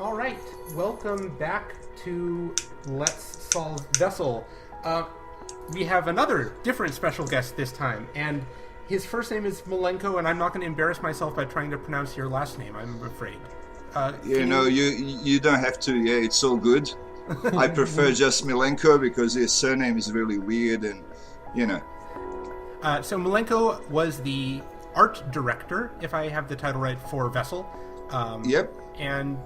All right, welcome back to Let's Solve Vessel. We have another different special guest this time, and his first name is Milenko, and I'm not going to embarrass myself by trying to pronounce your last name, I'm afraid. You don't have to. Yeah, it's all good. I prefer just Milenko because his surname is really weird, and you know. So Milenko was the art director, if I have the title right, for Vessel. Yep. And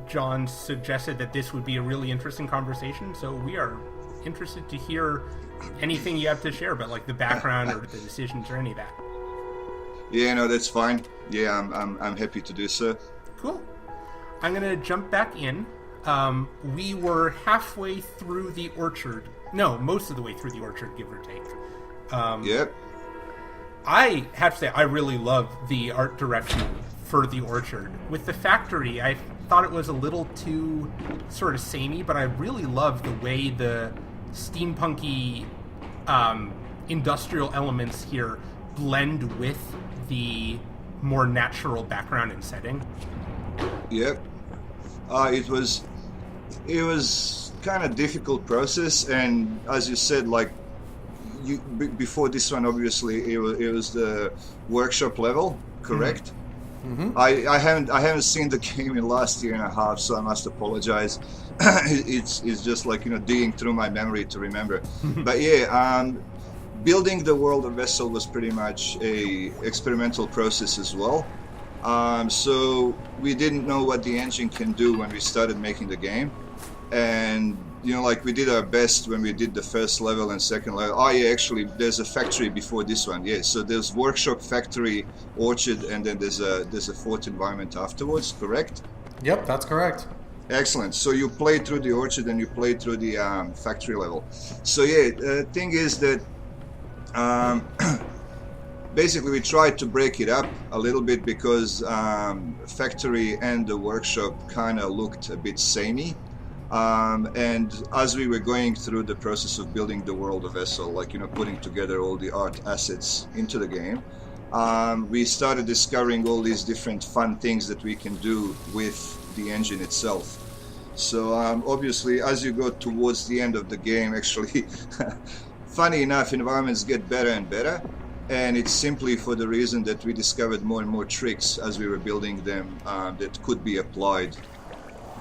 John suggested that this would be a really interesting conversation, so we are interested to hear anything you have to share about, like, the background or the decisions or any of that. Yeah, no, that's fine. Yeah, I'm happy to do so. Cool. I'm gonna jump back in. We were halfway through the orchard. No, most of the way through the orchard, give or take. Yep. I have to say, I really love the art direction for the orchard. With the factory, I thought it was a little too sort of samey, but I really love the way the steampunky industrial elements here blend with the more natural background and setting. Yep. It was kind of difficult process, and as you said, like before this one, obviously it was the workshop level, correct? Mm-hmm. I haven't seen the game in last year and a half, so I must apologize. it's just like digging through my memory to remember. But yeah, building the world of Vessel was pretty much a experimental process as well. So we didn't know what the engine can do when we started making the game, and we did our best when we did the first level and second level. Oh yeah, actually there's a factory before this one. Yeah, so there's workshop, factory, orchard, and then there's a fourth environment afterwards, correct? Yep, that's correct. Excellent. So you play through the orchard and you play through the factory level. So yeah, the thing is that basically we tried to break it up a little bit because factory and the workshop kind of looked a bit samey. And as we were going through the process of building the world of Vessel, putting together all the art assets into the game, we started discovering all these different fun things that we can do with the engine itself. So obviously, as you go towards the end of the game, actually, funny enough, environments get better and better. And it's simply for the reason that we discovered more and more tricks as we were building them that could be applied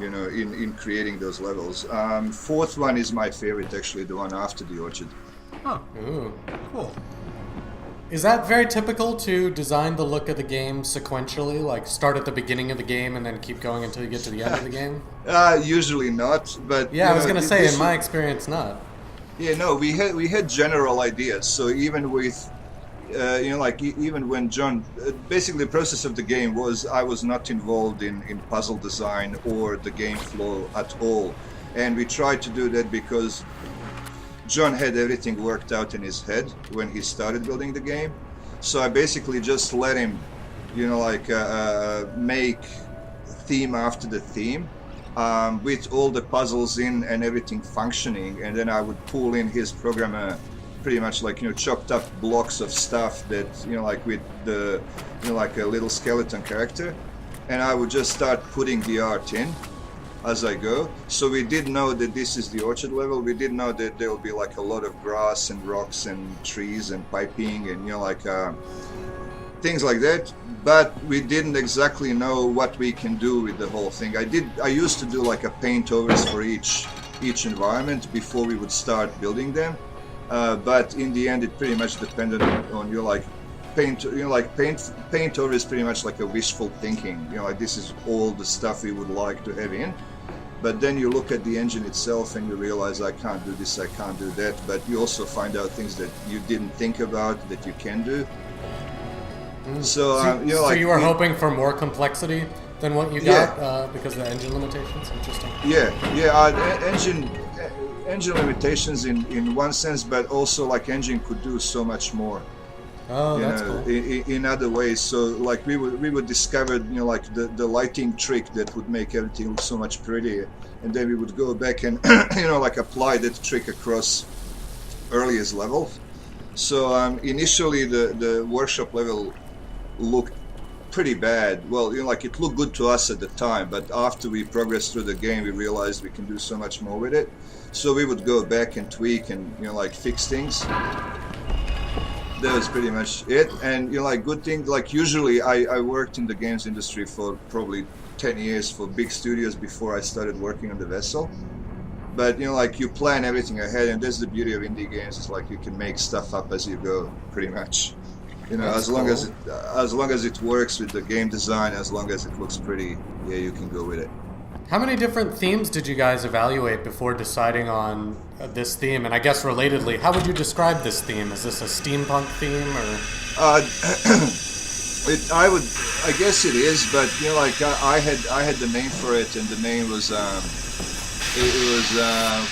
in creating those levels. Fourth one is my favorite, actually, the one after the orchard. Oh, Ooh. cool. Is that very typical to design the look of the game sequentially, like start at the beginning of the game and then keep going until you get to the end of the game? Usually not, but yeah, I was gonna say, in my experience, not. Yeah, no, we had general ideas. So even with even when John, basically the process of the game was I was not involved in puzzle design or the game flow at all, and we tried to do that because John had everything worked out in his head when he started building the game. So I basically just let him, make theme after the theme, with all the puzzles in and everything functioning, and then I would pull in his programmer pretty much chopped up blocks of stuff that with the like a little skeleton character, and I would just start putting the art in as I go. So we did know that this is the orchard level. We did know that there will be like a lot of grass and rocks and trees and piping and things like that, but we didn't exactly know what we can do with the whole thing. I used to do like a paint overs for each environment before we would start building them. But in the end, it pretty much depended on your paint. Paint over is pretty much like a wishful thinking. This is all the stuff we would like to have in. But then you look at the engine itself and you realize I can't do this, I can't do that. But you also find out things that you didn't think about that you can do. So you were hoping for more complexity than what you got because of the engine limitations. Interesting. Engine limitations in one sense, but also engine could do so much more. Oh, that's cool. In other ways. So we would discover the lighting trick that would make everything look so much prettier, and then we would go back and apply that trick across earliest levels. So initially the workshop level looked pretty bad. Well, like it looked good to us at the time, but after we progressed through the game, we realized we can do so much more with it. So we would go back and tweak and like fix things. That was pretty much it. And like good thing, like usually I worked in the games industry for probably 10 years for big studios before I started working on the Vessel. But like you plan everything ahead, and that's the beauty of indie games. It's like you can make stuff up as you go, pretty much. That's as long cool. as long as it works with the game design, as long as it looks pretty, yeah, you can go with it. How many different themes did you guys evaluate before deciding on this theme? And I guess relatedly, how would you describe this theme? Is this a steampunk theme or? I guess it is, but like I had the name for it, and the name was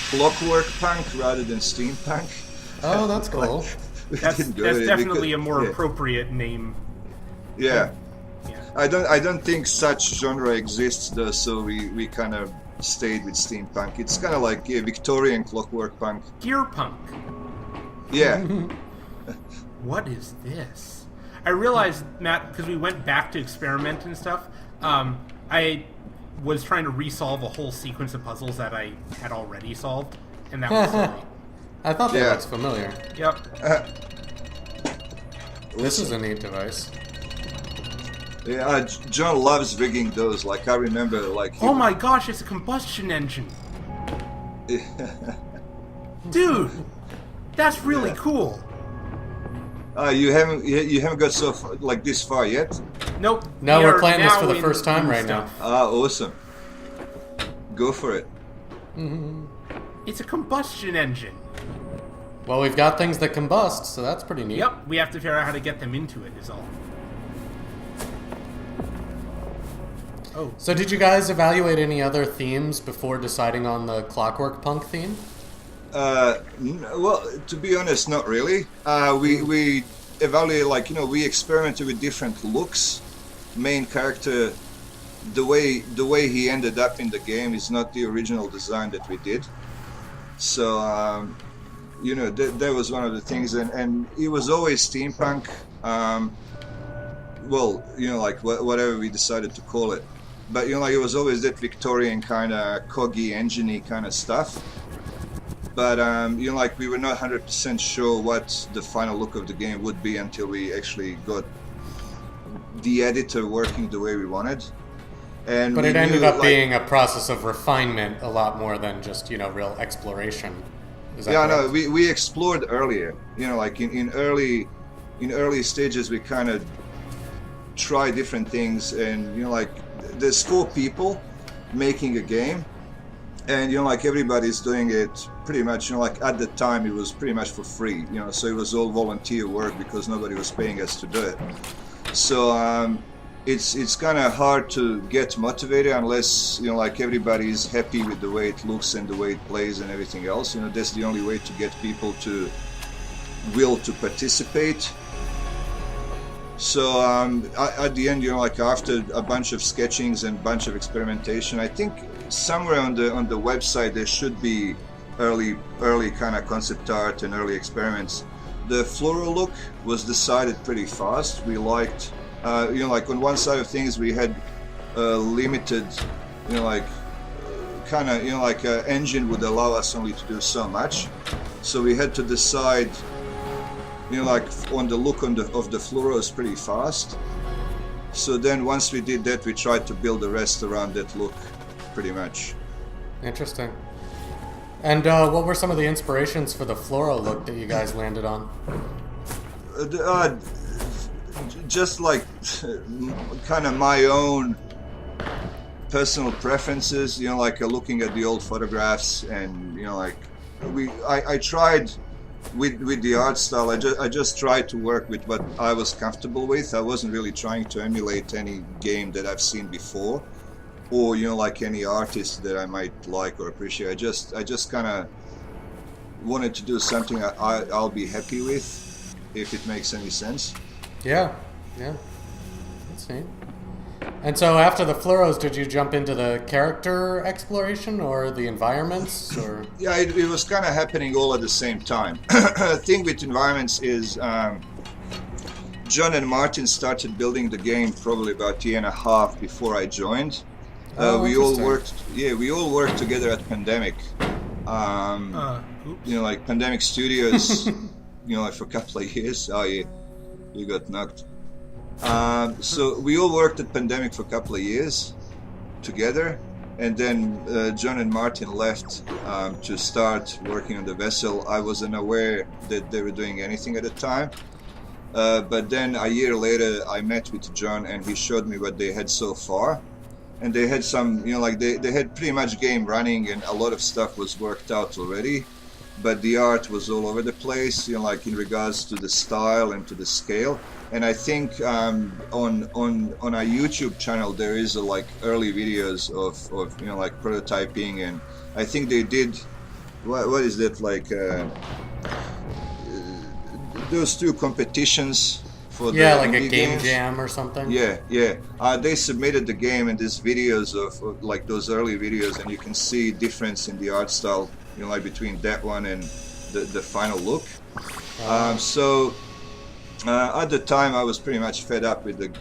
Clockwork Punk rather than Steampunk. Oh, that's cool. That's definitely a more appropriate name. Yeah. Yeah. I don't think such genre exists though, so we kind of stayed with steampunk. It's kind of like Victorian clockwork punk. Gear punk. Yeah. What is this? I realized, Matt, because we went back to experiment and stuff, I was trying to resolve a whole sequence of puzzles that I had already solved, and that was silly. I thought that looks familiar. Yep. This is a neat device. Yeah, John loves rigging those. Like I remember, like Oh my gosh, it's a combustion engine. Dude, that's really cool. You haven't got so far, like this far yet? Nope. No, we we're are playing this now for the in first time new right now. stuff. Awesome. Go for it. It's a combustion engine. Well, we've got things that combust, so that's pretty neat. Yep, we have to figure out how to get them into it, is all. Oh. So did you guys evaluate any other themes before deciding on the Clockwork Punk theme? Well, to be honest, not really. We evaluate, like, we experimented with different looks. Main character, the way he ended up in the game is not the original design that we did. So, that was one of the things, and it was always steampunk. Well, like whatever we decided to call it. But like it was always that Victorian kind of coggy, engine-y kind of stuff. But like we were not 100% sure what the final look of the game would be until we actually got the editor working the way we wanted. And but it ended up being a process of refinement a lot more than just real exploration. Is that correct? No, we explored earlier. Like in early stages, we kind of try different things, and like there's 4 people making a game, and like everybody's doing it pretty much. Like at the time, it was pretty much for free. So it was all volunteer work because nobody was paying us to do it. So it's kind of hard to get motivated unless like everybody's happy with the way it looks and the way it plays and everything else. That's the only way to get people to will to participate. So at the end, like after a bunch of sketchings and bunch of experimentation, I think somewhere on the website there should be early kind of concept art and early experiments. The floral look was decided pretty fast. We liked, like on one side of things we had limited, like kind of, like an engine would allow us only to do so much. So we had to decide. Like on the look of the fluoros pretty fast. So then once we did that, we tried to build the rest around that look pretty much. Interesting. And what were some of the inspirations for the floral look that you guys landed on? Just like kind of my own personal preferences, like looking at the old photographs, and like I tried with the art style. I just tried to work with what I was comfortable with. I wasn't really trying to emulate any game that I've seen before, or like any artist that I might like or appreciate. I just kind of wanted to do something I'll be happy with, if it makes any sense. Yeah, that's neat. And so after the fluoros, did you jump into the character exploration or the environments? Or Yeah, it was kind of happening all at the same time. The thing with environments is John and Martin started building the game probably about a year and a half before I joined. We all worked together at Pandemic. Like Pandemic Studios, like for a couple of years. Oh yeah, you got knocked. So we all worked at Pandemic for a couple of years together, and then John and Martin left to start working on the vessel. I wasn't aware that they were doing anything at the time. But then a year later, I met with John, and he showed me what they had so far. And they had some, they had pretty much game running, and a lot of stuff was worked out already. But the art was all over the place, in regards to the style and to the scale. And I think on our YouTube channel there is early videos of prototyping, and I think they did what is that those two competitions for the like a game games. Jam or something. They submitted the game and these videos of those early videos, and you can see difference in the art style, between that one and the final look. So at the time I was pretty much fed up with the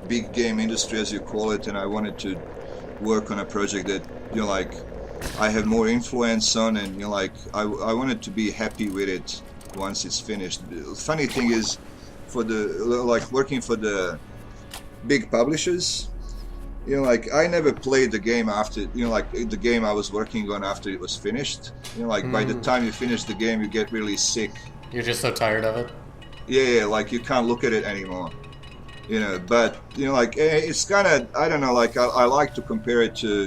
big game industry, as you call it, and I wanted to work on a project that I have more influence on, and I wanted to be happy with it once it's finished. The funny thing is, for the working for the big publishers, I never played the game after the game I was working on after it was finished. By the time you finish the game, you get really sick. You're just so tired of it. Yeah, you can't look at it anymore. But it's kind of, I don't know, I like to compare it to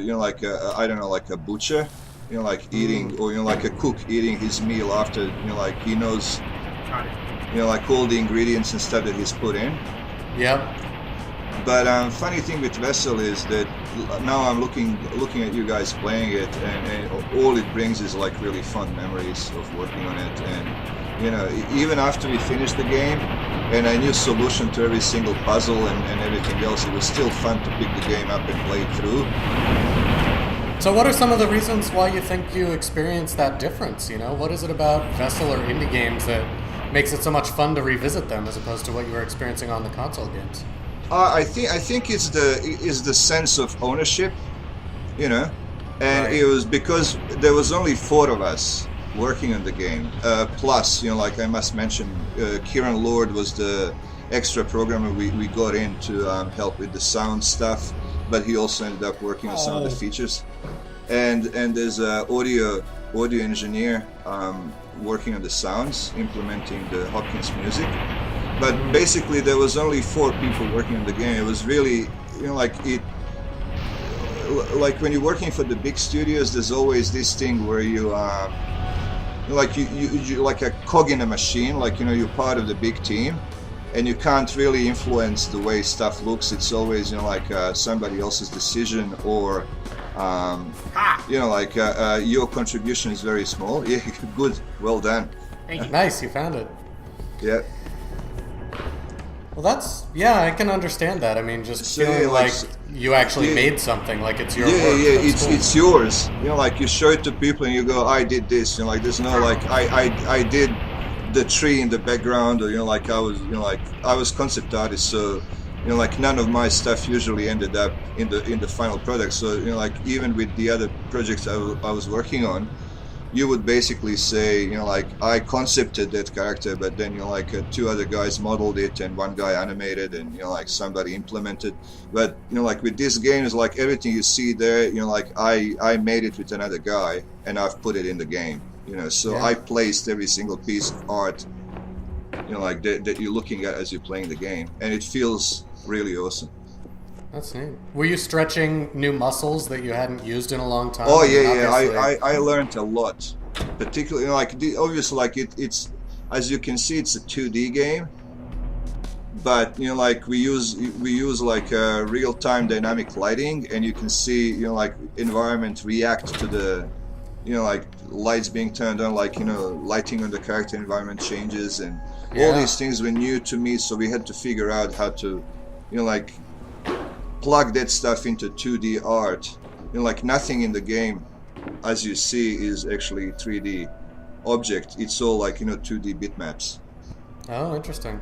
a butcher, eating, or a cook eating his meal after he knows all the ingredients and stuff that he's put in. Yep. But funny thing with Vessel is that now I'm looking at you guys playing it, and all it brings is really fun memories of working on it. And even after we finished the game and I knew solution to every single puzzle and everything else, it was still fun to pick the game up and play it through. So what are some of the reasons why you think you experienced that difference? What is it about Vessel or indie games that makes it so much fun to revisit them as opposed to what you were experiencing on the console games? I think it's the sense of ownership, and Right. It was because there was only 4 of us working on the game. Plus, I must mention, Kieran Lord was the extra programmer we got in to help with the sound stuff, but he also ended up working on some of the features. And there's an audio engineer working on the sounds, implementing the Hopkins music. But basically, there was only 4 people working on the game. It was really, when you're working for the big studios, there's always this thing where you you like a cog in a machine. You're part of the big team, and you can't really influence the way stuff looks. It's always somebody else's decision, or your contribution is very small. Yeah, good, well done. Thank you. Nice, you found it. Yeah. Well, I can understand that. I mean, just So, feeling like, like you actually made something, like it's your work. That's cool. It's yours. You show it to people and you go, I did this. There's no I did the tree in the background, or I was concept artist, so none of my stuff usually ended up in the final product. So even with the other projects I was working on, you would basically say, I concepted that character, but then 2 other guys modeled it and 1 guy animated, and somebody implemented. But with these games, everything you see there, I made it with another guy and I've put it in the game. So Yeah. I placed every single piece of art, that you're looking at as you're playing the game, and it feels really awesome. That's neat. Were you stretching new muscles that you hadn't used in a long time? Oh I mean, yeah. obviously- I learned a lot, particularly obviously it's as you can see, it's a 2D game, but we use real-time dynamic lighting, and you can see environment react to the lights being turned on, lighting on the character, environment changes, and all Yeah. these things were new to me, so we had to figure out how to plug that stuff into 2D art. Nothing in the game, as you see, is actually 3D object. It's all 2D bitmaps. Oh, interesting.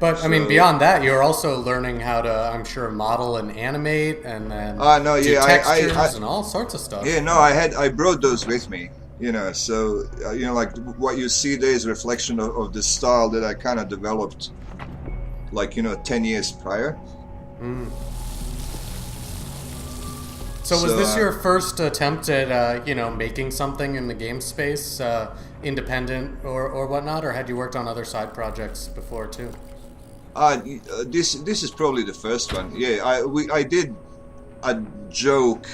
But I mean, So- beyond that, you're also learning how to, I'm sure, model and animate, and then No, do yeah, textures and all sorts of stuff. Yeah, no, I brought those with me, so like what you see there is a reflection of the style that I kind of developed, like 10 years prior. So was So, this your first attempt at, making something in the game space, independent or whatnot, or had you worked on other side projects before too? This is probably the first one. Yeah, I did a joke,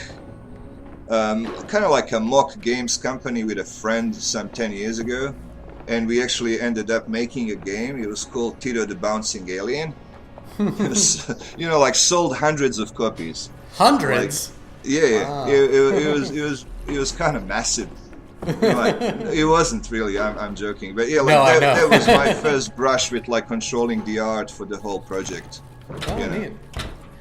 kind of like a mock games company with a friend some 10 years ago, and we actually ended up making a game. It was called Tito the Bouncing Alien. Like sold hundreds of copies. Hundreds. Yeah, Wow. it was kind of massive. Like, it wasn't really. I'm joking, but yeah, like No, I know. that was my first brush with like controlling the art for the whole project. Oh, you know. neat.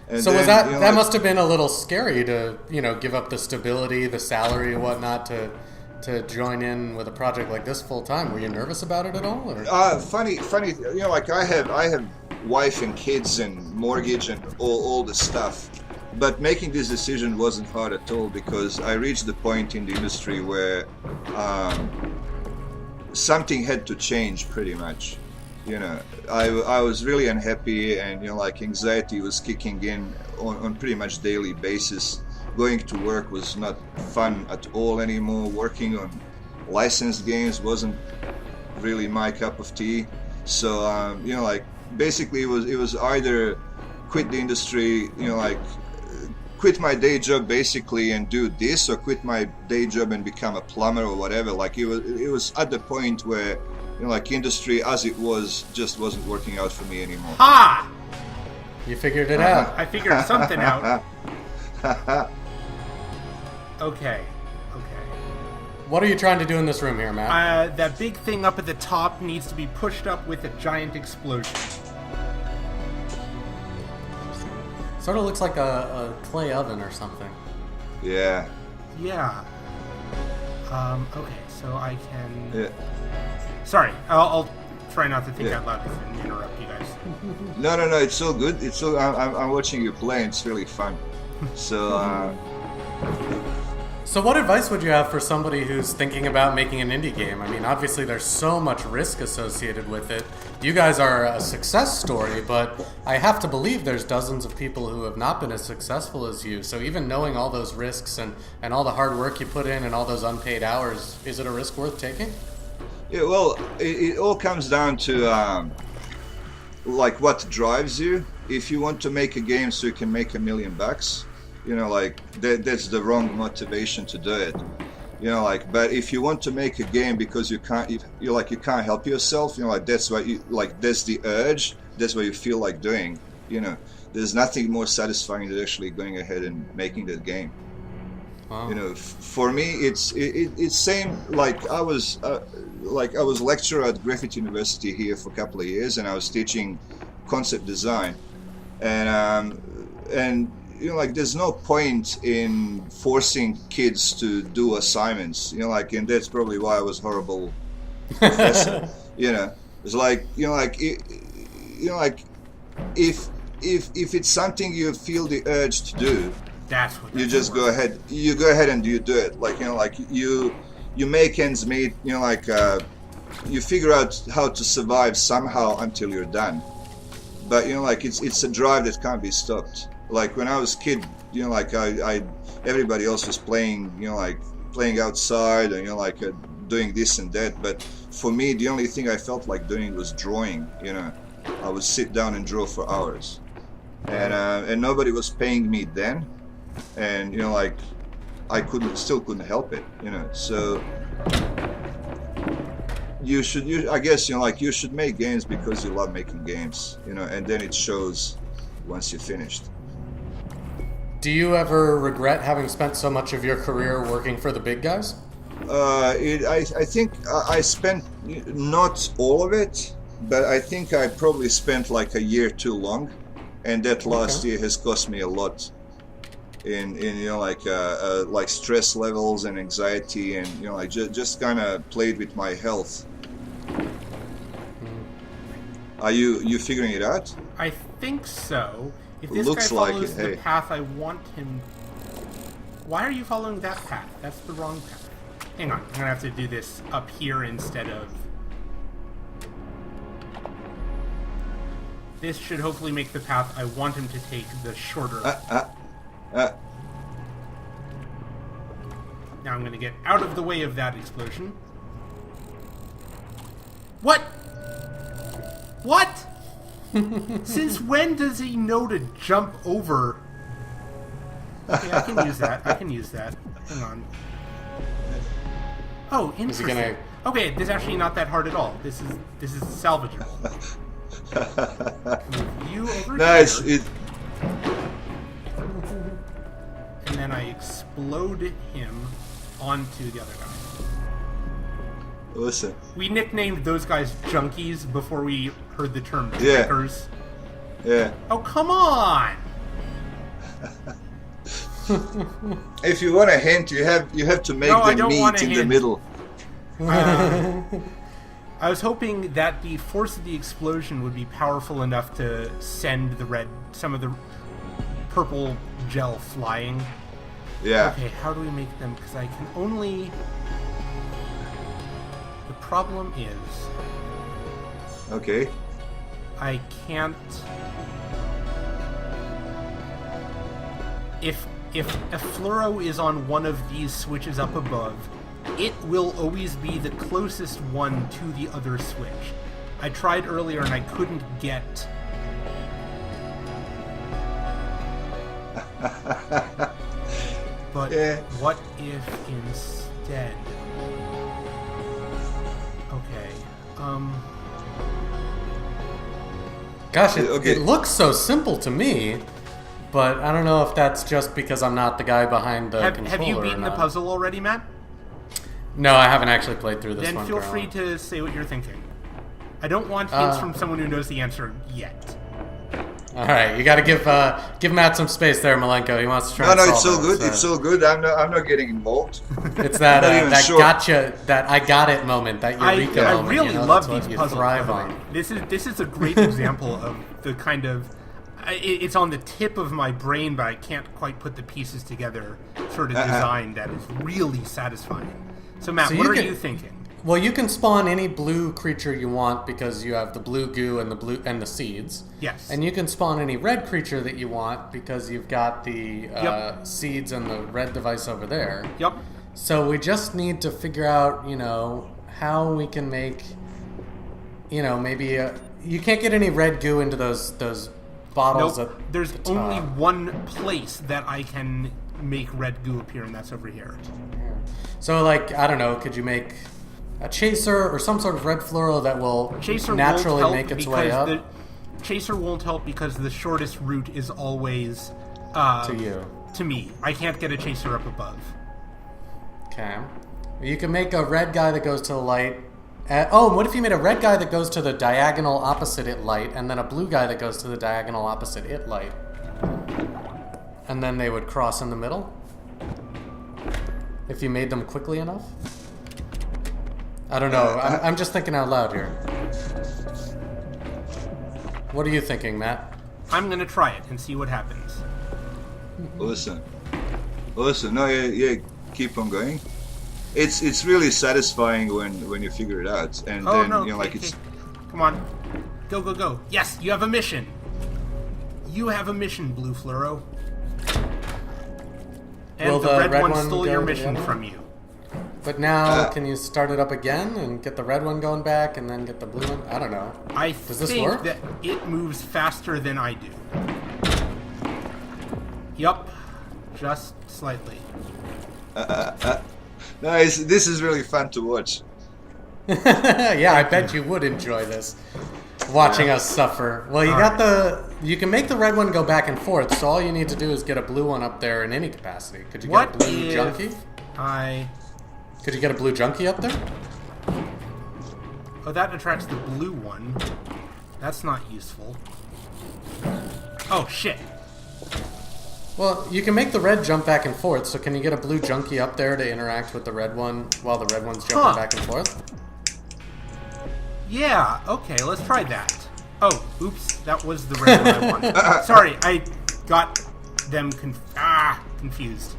And So was then, that like, must have been a little scary to give up the stability, the salary, and whatnot to join in with a project like this full time? Were you nervous about it at all? Or? funny. Like I have wife and kids and mortgage and all the stuff. But making this decision wasn't hard at all because I reached the point in the industry where something had to change pretty much. I was really unhappy and like anxiety was kicking in on pretty much daily basis. Going to work was not fun at all anymore. Working on licensed games wasn't really my cup of tea. So like basically it was either quit the industry, quit my day job basically and do this, or quit my day job and become a plumber or whatever. Like it was at the point where like industry as it was just wasn't working out for me anymore. Ha! You figured it out. I figured something out. Okay. What are you trying to do in this room here, Matt? That big thing up at the top needs to be pushed up with a giant explosion. Sort of looks like a clay oven or something. Yeah. Yeah. Okay, so I can... Yeah. Sorry, I'll try not to think Yeah. out loud and interrupt you guys. No, it's all good. It's all. I'm watching you play. And it's really fun. So. So what advice would you have for somebody who's thinking about making an indie game? I mean, obviously there's so much risk associated with it. You guys are a success story, but I have to believe there's dozens of people who have not been as successful as you. So even knowing all those risks and all the hard work you put in and all those unpaid hours, is it a risk worth taking? Yeah, well, it all comes down to like what drives you. If you want to make a game so you can make $1 million, like that's the wrong motivation to do it. But if you want to make a game because you can't help yourself, like that's what you like. That's the urge. That's what you feel like doing. There's nothing more satisfying than actually going ahead and making that game. Wow. For me, it's same. Like I was lecturer at Griffith University here for a couple of years, and I was teaching concept design, and there's no point in forcing kids to do assignments. And that's probably why I was horrible professor. It's if it's something you feel the urge to do, That's what. you just go ahead. You go ahead and you do it. You make ends meet. You figure out how to survive somehow until you're done. But it's a drive that can't be stopped. Like when I was a kid, I everybody else was playing, playing outside and doing this and that. But for me, the only thing I felt like doing was drawing. I would sit down and draw for hours, and nobody was paying me then. And I still couldn't help it, so I guess you should make games because you love making games, and then it shows once you're finished. Do you ever regret having spent so much of your career working for the big guys? I think I spent not all of it, but I think I probably spent like a year too long, and that last year has cost me a lot in like stress levels and anxiety, and just kind of played with my health. Are you figuring it out? I think so. If this Looks guy like follows it, the hey. path I want him... Why are you following that path? That's the wrong path. Hang on, I'm gonna have to do this up here instead of... This should hopefully make the path I want him to take the shorter. Now I'm gonna get out of the way of that explosion. What? What? Since when does he know to jump over? Okay, I can use that. I can use that. Hang on. Oh, interesting. gonna- Okay, this is actually not that hard at all. This is salvageable. Move you over Nice. here, It. and then I explode him onto the other guy. Listen. We nicknamed those guys junkies before we heard the term Yeah. drinkers. Yeah. Oh, come on! If you want a hint, you have to make No, I the don't want meat a in the hint. middle. I was hoping that the force of the explosion would be powerful enough to send some of the purple gel flying. Yeah. Okay, how do we make them? Because I can only... The problem is, Okay. I can't... If a fluoro is on one of these switches up above, it will always be the closest one to the other switch. I tried earlier and I couldn't get... But Yeah. what if instead... Okay, Gosh, Okay. it looks so simple to me, but I don't know if that's just because I'm not the guy behind the controller. have you or beaten the not. puzzle already, Matt? No, I haven't actually played through this Then one. feel Caroline. free to say what you're thinking. I don't want hints from someone who knows the answer yet. All right, you got to give Matt some space there, Malenko. He wants to try. No, and it's solve so it, good. so- It's so good. I'm not getting involved. It's that Not even that sure. gotcha, that I got it moment, that eureka I moment. really you know, love that's what these you puzzles. thrive by the way. on. This is a great example of the kind of it's on the tip of my brain, but I can't quite put the pieces together. Sort of design that is really satisfying. So Matt, So what you are can- you thinking? Well, you can spawn any blue creature you want because you have the blue goo and the seeds. Yes. And you can spawn any red creature that you want because you've got the Yep. seeds and the red device over there. Yep. So we just need to figure out, how we can make, maybe you can't get any red goo into those bottles. Nope. At There's the top. only one place that I can make red goo appear, and that's over here. So, I don't know, could you make a chaser or some sort of red fluoro that will Chaser naturally won't make help its way up the chaser won't help because the shortest route is always to you? to me. I can't get a chaser up above. Okay. You can make a red guy that goes to the light. What if you made a red guy that goes to the diagonal opposite it light, and then a blue guy that goes to the diagonal opposite it light? And then they would cross in the middle? If you made them quickly enough? I don't know. I'm just thinking out loud here. What are you thinking, Matt? I'm gonna try it and see what happens. Listen. No, yeah. Keep on going. It's really satisfying when you figure it out, and Oh then no! it's. Okay. Come on, go! Yes, you have a mission. You have a mission, Blue Fluoro. And Will the the red red one one stole go your to the mission other from one? you. But now, can you start it up again and get the red one going back and then get the blue one? I don't know. I Does this think work? that it moves faster than I do. Yup, just slightly. Nice. This is really fun to watch. Yeah, I bet you would enjoy this. Watching us suffer. Well, you can make the red one go back and forth, so all you need to do is get a blue one up there in any capacity. Could you What get a blue if junkie? Could you get a blue junkie up there? Oh, that attracts the blue one. That's not useful. Oh, shit. Well, you can make the red jump back and forth, so can you get a blue junkie up there to interact with the red one while the red one's jumping Huh. back and forth? Yeah, okay, let's try that. Oh, oops, that was the red one I wanted. Sorry, I got them confused.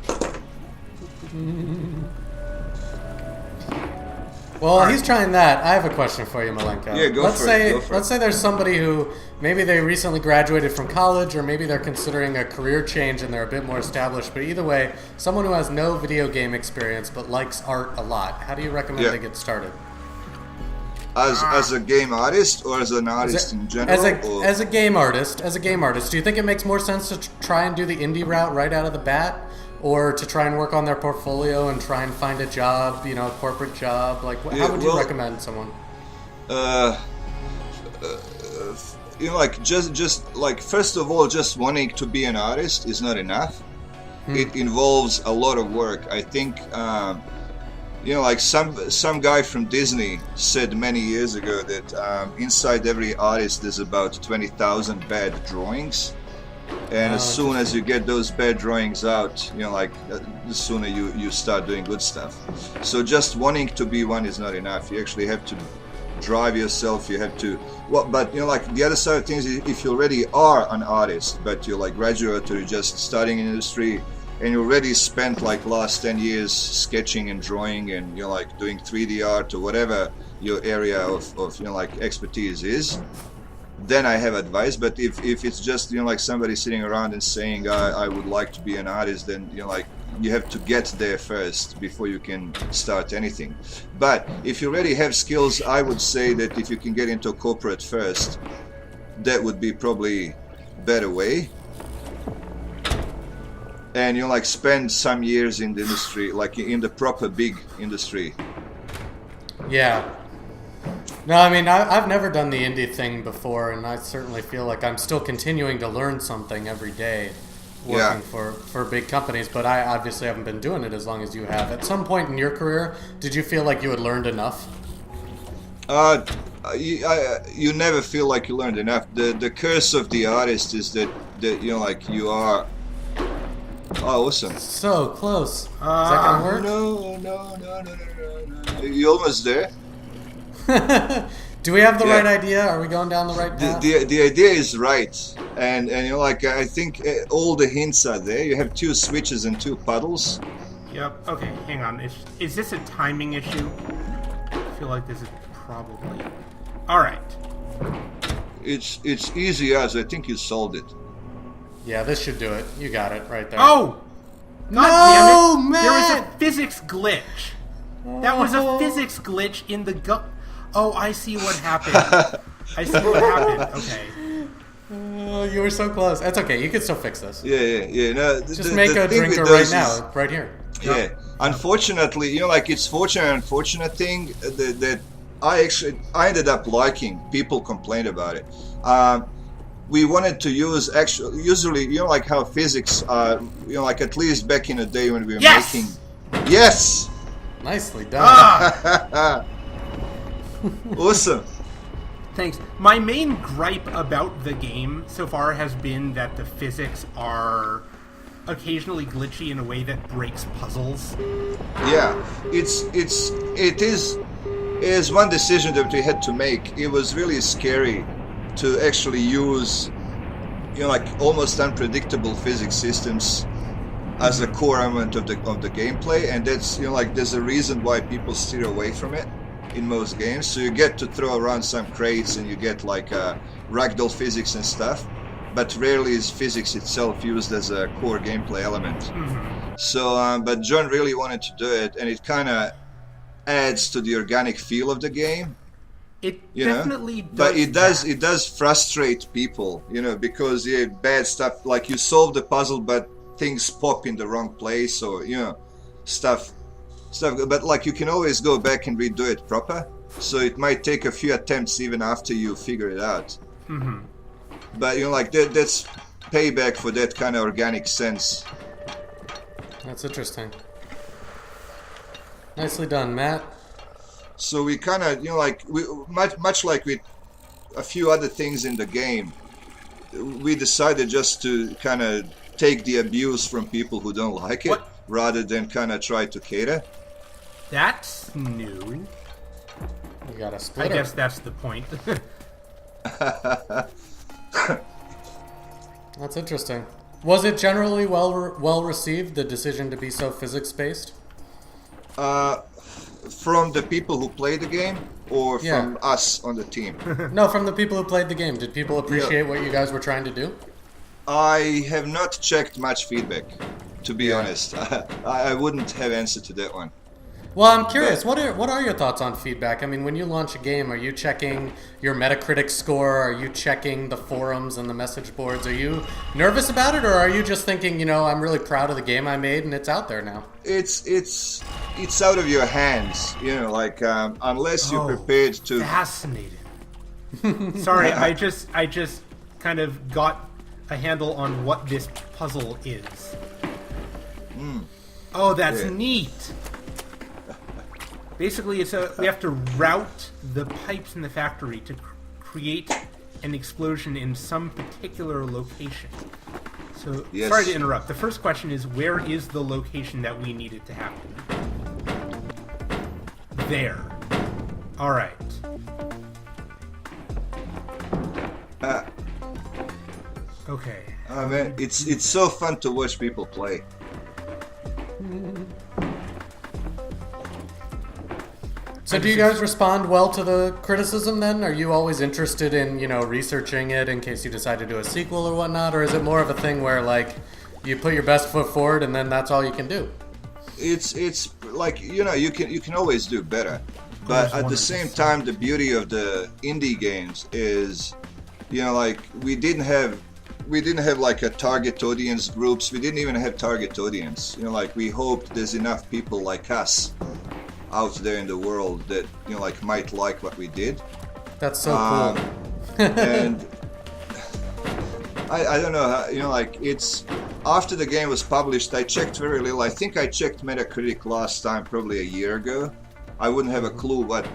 Well, he's trying that. I have a question for you, Malenko. Yeah, go for it. Let's say there's somebody who maybe they recently graduated from college, or maybe they're considering a career change and they're a bit more established. But either way, someone who has no video game experience but likes art a lot. How do you recommend they get started? As a game artist, or as an artist in general? As a game artist, do you think it makes more sense to try and do the indie route right out of the bat? Or to try and work on their portfolio and try and find a job, a corporate job? Like, how would you recommend someone? Just like, first of all, just wanting to be an artist is not enough. It involves a lot of work. I think, like some guy from Disney said many years ago that inside every artist there's about 20,000 bad drawings. And as soon as you get those bad drawings out, the sooner you start doing good stuff. So just wanting to be one is not enough. You actually have to drive yourself. You have to. But the other side of things is, if you already are an artist, but you're like graduate or you're just starting in industry, and you already spent like last 10 years sketching and drawing, and you're like doing 3D art or whatever your area of expertise is. Then I have advice. But if it's just like somebody sitting around and saying I would like to be an artist, then you have to get there first before you can start anything. But if you already have skills, I would say that if you can get into corporate first, that would be probably better way. And spend some years in the industry, like in the proper big industry. Yeah. No, I mean, I've never done the indie thing before, and I certainly feel like I'm still continuing to learn something every day working for big companies, but I obviously haven't been doing it as long as you have. At some point in your career, did you feel like you had learned enough? You never feel like you learned enough. The curse of the artist is that you are... Oh, awesome. So close. Is that going to work? No. You almost there? Do we have the right idea? Are we going down the right path? The idea is right, and I think all the hints are there. You have 2 switches and 2 puddles. Yep. Okay, hang on. Is this a timing issue? I feel like this is probably... All right. It's easy as I think you solved it. Yeah, this should do it. You got it right there. Oh! God damn it! Man! There was a physics glitch. That was a physics glitch in the Oh, I see what happened. Okay. You were so close. That's okay. You can still fix this. Yeah. No, just make a drinker right now, right here. Yeah. Yep. Unfortunately, it's fortunate and unfortunate thing that I ended up liking. People complained about it. We wanted to use usually, how physics, at least back in the day when we were making. Yes. Nicely done. Awesome. Thanks. My main gripe about the game so far has been that the physics are occasionally glitchy in a way that breaks puzzles. Yeah, it is one decision that we had to make. It was really scary to actually use, almost unpredictable physics systems as a core element of the gameplay, and that's there's a reason why people steer away from it in most games. So you get to throw around some crates and you get ragdoll physics and stuff, but rarely is physics itself used as a core gameplay element. Mm-hmm. So, but John really wanted to do it, and it kind of adds to the organic feel of the game. It definitely does. But it does frustrate people, because bad stuff, like you solve the puzzle, but things pop in the wrong place, or stuff. But you can always go back and redo it proper. So it might take a few attempts even after you figure it out. Mm-hmm. But that's payback for that kind of organic sense. That's interesting. Nicely done, Matt. So we kind of, much like with a few other things in the game, we decided just to kind of take the abuse from people who don't like it, rather than kind of try to cater. That's new. You got a splitter. I guess that's the point. That's interesting. Was it generally well received, the decision to be so physics based? From the people who play the game, or Yeah. from us on the team? No, from the people who played the game. Did people appreciate what you guys were trying to do? I have not checked much feedback, to be Yeah. honest. I wouldn't have answered to that one. Well, I'm curious. What are your thoughts on feedback? I mean, when you launch a game, are you checking your Metacritic score? Are you checking the forums and the message boards? Are you nervous about it, or are you just thinking, I'm really proud of the game I made and it's out there now? It's out of your hands, unless you're prepared to. Fascinating. Sorry, I just kind of got a handle on what this puzzle is. Oh, that's Yeah. neat. Basically, we have to route the pipes in the factory to create an explosion in some particular location. So, Yes. sorry to interrupt. The first question is, where is the location that we need it to happen? There. All right. Okay. Oh man, it's so fun to watch people play. So do you guys respond well to the criticism then? Are you always interested in, researching it in case you decide to do a sequel or whatnot? Or is it more of a thing where, you put your best foot forward and then that's all you can do? It's like you can always do better, but at the same time, the beauty of the indie games is, we didn't have like a target audience groups. We didn't even have target audience. We hoped there's enough people like us out there in the world that might like what we did. That's so cool. And I don't know how, it's after the game was published, I checked very little. I think I checked Metacritic last time probably a year ago. I wouldn't have a clue what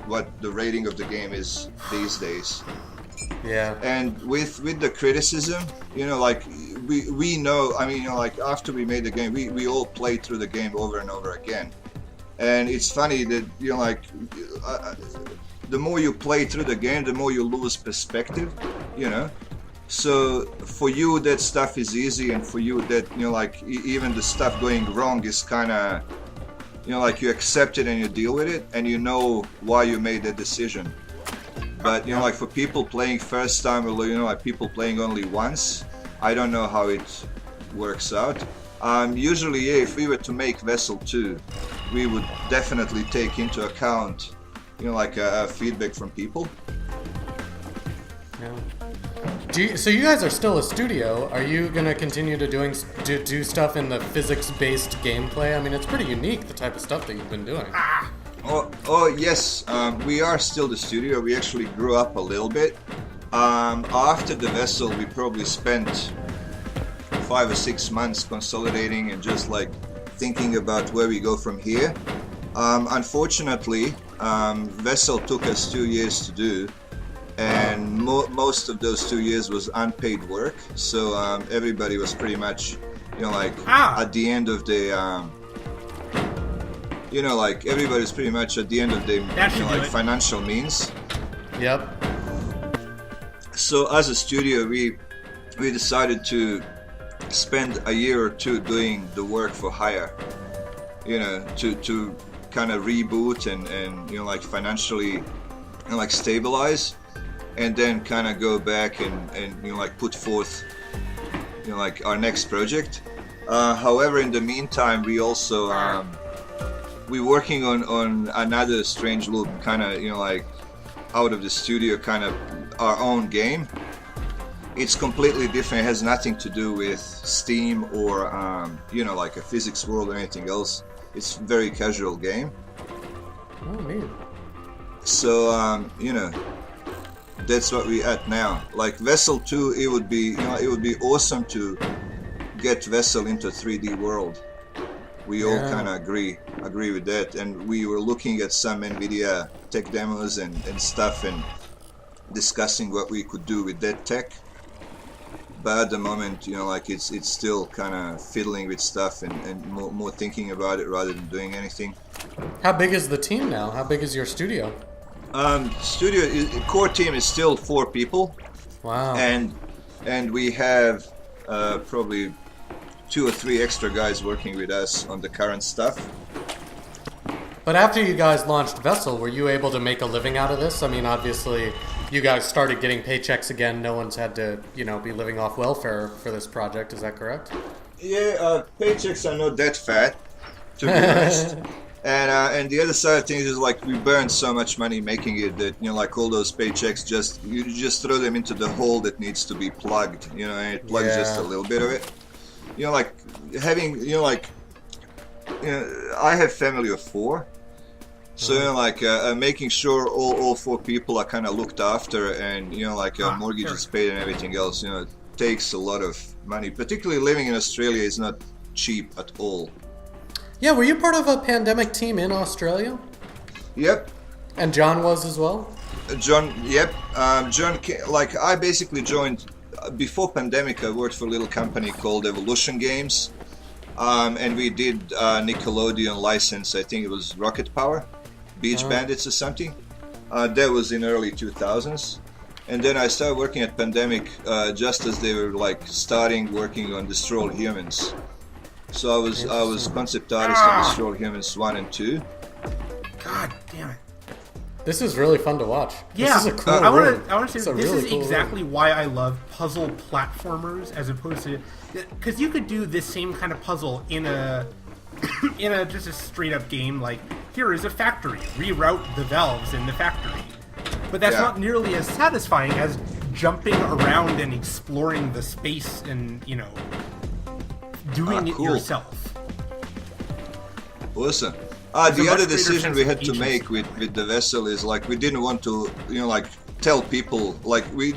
the rating of the game is these days. Yeah. And with the criticism, we know, after we made the game, we all played through the game over and over again. And it's funny that the more you play through the game, the more you lose perspective, So for you that stuff is easy, and for you that even the stuff going wrong is kind of you accept it and you deal with it, and you know why you made that decision. But for people playing first time, or people playing only once, I don't know how it works out. Usually, if we were to make Vessel 2, we would definitely take into account, feedback from people. Yeah. So you guys are still a studio. Are you going to continue to do stuff in the physics-based gameplay? I mean, it's pretty unique, the type of stuff that you've been doing. Oh yes, we are still the studio. We actually grew up a little bit. After the Vessel, we probably spent 5 or 6 months consolidating and just thinking about where we go from here. Unfortunately, Vessel took us 2 years to do, and most of those 2 years was unpaid work. So everybody was pretty much, at the end of the, everybody's pretty much at the end of the financial means. Yep. So as a studio, we decided to spend a year or two doing the work for hire, to kind of reboot and financially stabilize, and then kind of go back and put forth our next project. However, in the meantime, we also we're working on another Strange Loop, kind of out of the studio, kind of our own game. It's completely different. It has nothing to do with Steam or a physics world or anything else. It's a very casual game. Oh, neat. So that's what we're at now. Vessel 2, it would be awesome to get Vessel into 3D world. We all kind of agree with that, and we were looking at some NVIDIA tech demos and stuff, and discussing what we could do with that tech. But at the moment, it's still kind of fiddling with stuff and more thinking about it rather than doing anything. How big is the team now? How big is your studio? Core team is still 4 people, Wow. and we have probably 2 or 3 extra guys working with us on the current stuff. But after you guys launched Vessel, were you able to make a living out of this? I mean, obviously, you guys started getting paychecks again. No one's had to, be living off welfare for this project. Is that correct? Yeah, paychecks are not that fat, to be honest. And the other side of things is like we burned so much money making it that like all those paychecks you just throw them into the hole that needs to be plugged. And it plugs just a little bit of it. Like having I have family of 4. So making sure all 4 people are kind of looked after, and mortgage is paid and everything else. It takes a lot of money. Particularly living in Australia is not cheap at all. Yeah, were you part of a pandemic team in Australia? Yep. And John was as well? John, yep. John, I basically joined before pandemic. I worked for a little company called Evolution Games, and we did Nickelodeon license. I think it was Rocket Power, Beach Bandits or something. That was in early 2000s, and then I started working at Pandemic just as they were starting working on Destroy All Humans. So I was concept artist on Destroy All Humans 1 and 2. God damn it. This is really fun to watch. Yeah, this is a cool I room. want to say It's this really is cool exactly room. why I love puzzle platformers as opposed to, because you could do this same kind of puzzle in a just a straight up game like here is a factory, reroute the valves in the factory, but that's not nearly as satisfying as jumping around and exploring the space and doing it yourself. Awesome. There's a The much other greater decision sense we of had to agency. make with the Vessel is we didn't want to tell people, we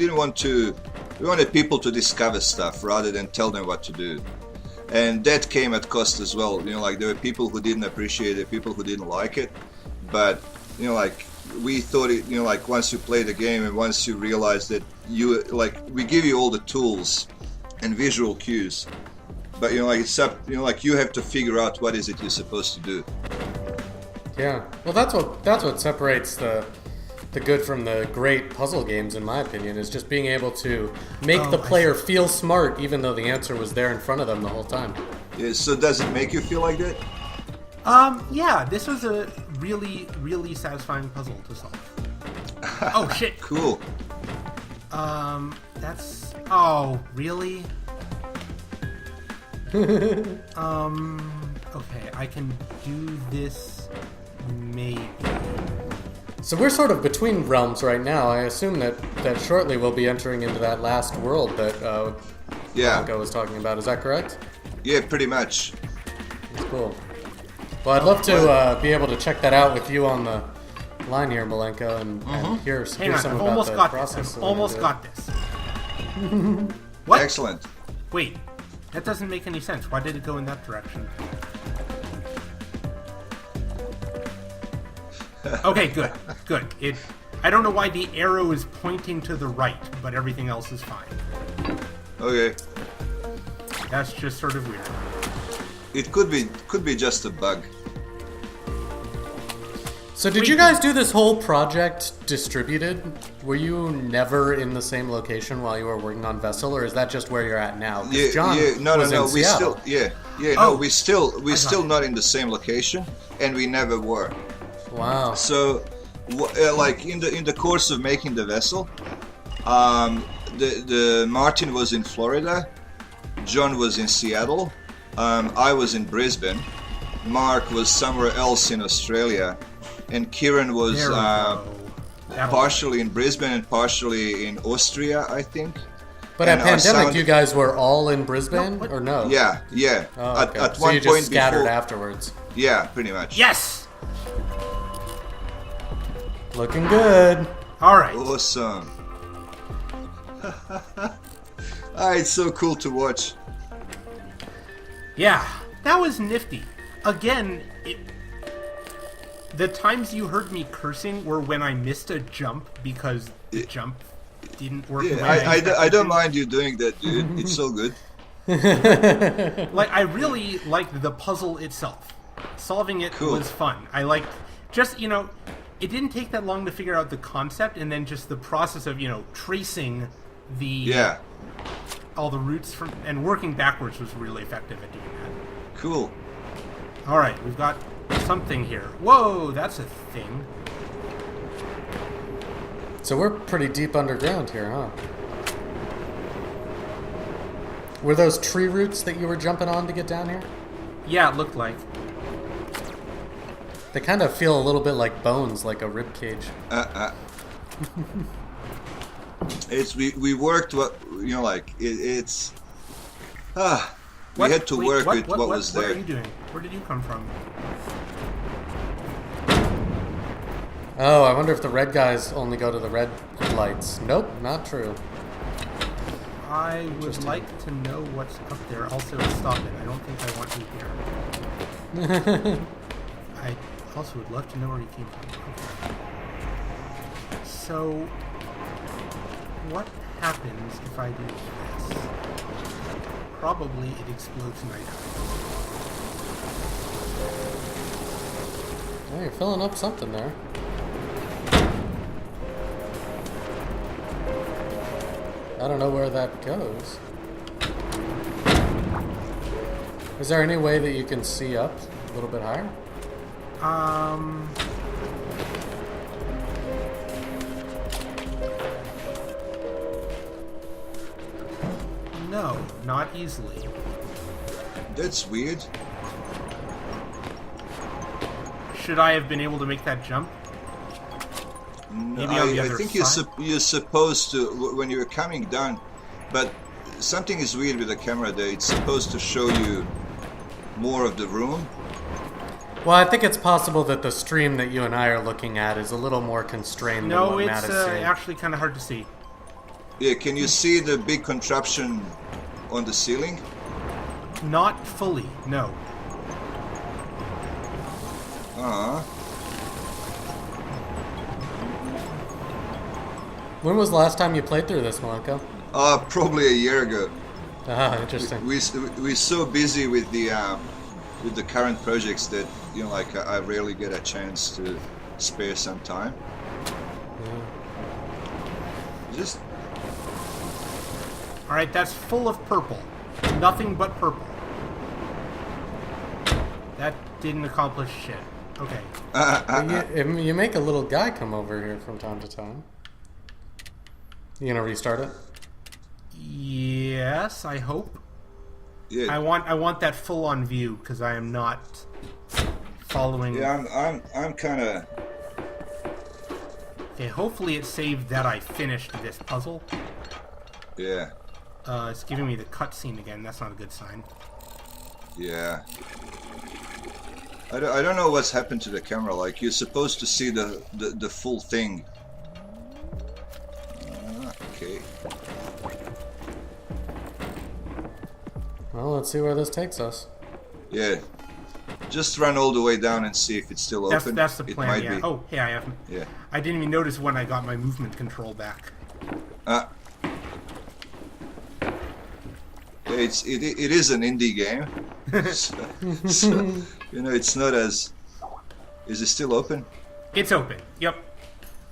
wanted people to discover stuff rather than tell them what to do, and that came at cost as well. There were people who didn't appreciate it, people who didn't like it, but we thought it, once you play the game and once you realize that we give you all the tools and visual cues, but it's up, you have to figure out what is it you're supposed to do. Yeah, well, that's what separates the good from the great puzzle games, in my opinion, is just being able to make the player feel smart, even though the answer was there in front of them the whole time. Yeah, so does it make you feel like that? Yeah, this was a really, really satisfying puzzle to solve. Oh shit. Cool. That's. Oh, really? Okay, I can do this. Maybe. So we're sort of between realms right now. I assume that shortly we'll be entering into that last world that Blanco was talking about. Is that correct? Yeah, pretty much. That's cool. Well, I'd love to be able to check that out with you on the line here, Malenko, and hear Hang on, some I've about almost the got process. this. that I've we almost did. got this. What? Excellent. Wait, that doesn't make any sense. Why did it go in that direction? Okay, good. I don't know why the arrow is pointing to the right, but everything else is fine. Okay. That's just sort of weird. It could be just a bug. So did you guys do this whole project distributed? Were you never in the same location while you were working on Vessel, or is that just where you're at now? 'Cause Yeah, John no. was in We Seattle. we're still not in the same location, and we never were. Wow. So, in the course of making the Vessel, the Martin was in Florida, John was in Seattle, I was in Brisbane, Mark was somewhere else in Australia, and Kieran was There we go. partially in Brisbane and partially in Austria, I think. But and at our Pandemic, sound- you guys were all in Brisbane, what? or no? Yeah. Oh, okay. At So one you point just scattered before, afterwards. Yeah, pretty much. Yes! Looking good. Alright. Awesome. It's so cool to watch. Yeah, that was nifty. Again, the times you heard me cursing were when I missed a jump because the jump didn't work. the way I expected don't to. mind you doing that, dude. It's so good. Like, I really liked the puzzle itself. Solving it Cool. was fun. I liked just, it didn't take that long to figure out the concept, and then just the process of tracing the Yeah. all the routes from and working backwards was really effective at doing that. Cool. All right, we've got something here. Whoa, that's a thing. So we're pretty deep underground here, huh? Were those tree roots that you were jumping on to get down here? Yeah, it looked like. They kind of feel a little bit like bones, like a rib cage. It's we worked we had to work with what was there. What are you doing? Where did you come from? Oh, I wonder if the red guys only go to the red lights. Nope, not true. I would like to know what's up there. Also, stop it. I don't think I want you here. I also would love to know where you came from. Okay. So, what happens if I do this? Probably it explodes night out. Oh, you're filling up something there. I don't know where that goes. Is there any way that you can see up a little bit higher? No, not easily. That's weird. Should I have been able to make that jump? Maybe on the I other think side? you're supposed to when you're coming down, but something is weird with the camera there. It's supposed to show you more of the room. Well, I think it's possible that the stream that you and I are looking at is a little more constrained than No, what Matt it's is seeing. actually kind of hard to see. Yeah, can you see the big contraption on the ceiling? Not fully, no. Uh-huh. When was the last time you played through this, Malenko? Probably a year ago. Ah, interesting. We're so busy with the current projects that I rarely get a chance to spare some time. Just All right, that's full of purple. Nothing but purple. That didn't accomplish shit. Okay. You make a little guy come over here from time to time. You gonna restart it? Yes, I hope. yeah. I want that full on view because I am not following. Yeah, I'm kind of. Okay, hopefully it saved that I finished this puzzle. Yeah. It's giving me the cutscene again. That's not a good sign. Yeah. I don't know what's happened to the camera. Like, you're supposed to see the full thing. Okay. Well, let's see where this takes us. Yeah. Just run all the way down and see if it's still open. That's the It plan. might Yeah. be. Oh, hey, I have. Yeah. I didn't even notice when I got my movement control back. Yeah, it is an indie game. so, it's not as. Is it still open? It's open. Yep.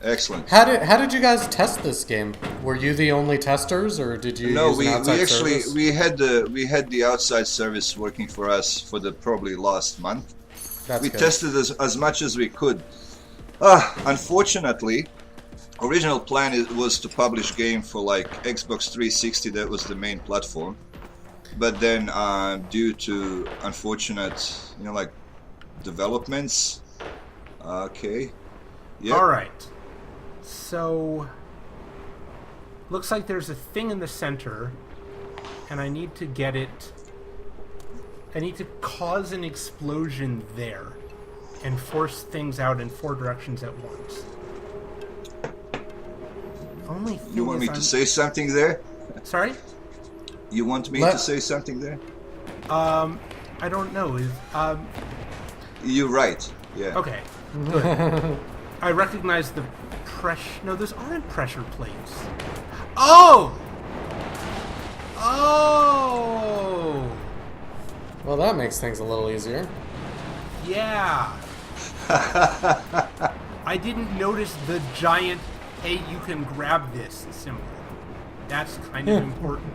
Excellent. How did you guys test this game? Were you the only testers, or did you No, use we an outside actually service? we had the outside service working for us for the probably last month. That's We good. tested as much as we could. Unfortunately, original plan was to publish game for like Xbox 360. That was the main platform. But then, due to unfortunate, developments. Okay. Yep. All right. So, looks like there's a thing in the center, and I need to get it. I need to cause an explosion there, and force things out in 4 directions at once. Only thing You want is me to say something there? Sorry? You want me Let- to say something there? I don't know. You're right. Yeah. Okay. Good. I recognize the pressure. No, those aren't pressure plates. Oh! Oh! Well, that makes things a little easier. Yeah. I didn't notice the giant, hey, you can grab this symbol. That's kind of important.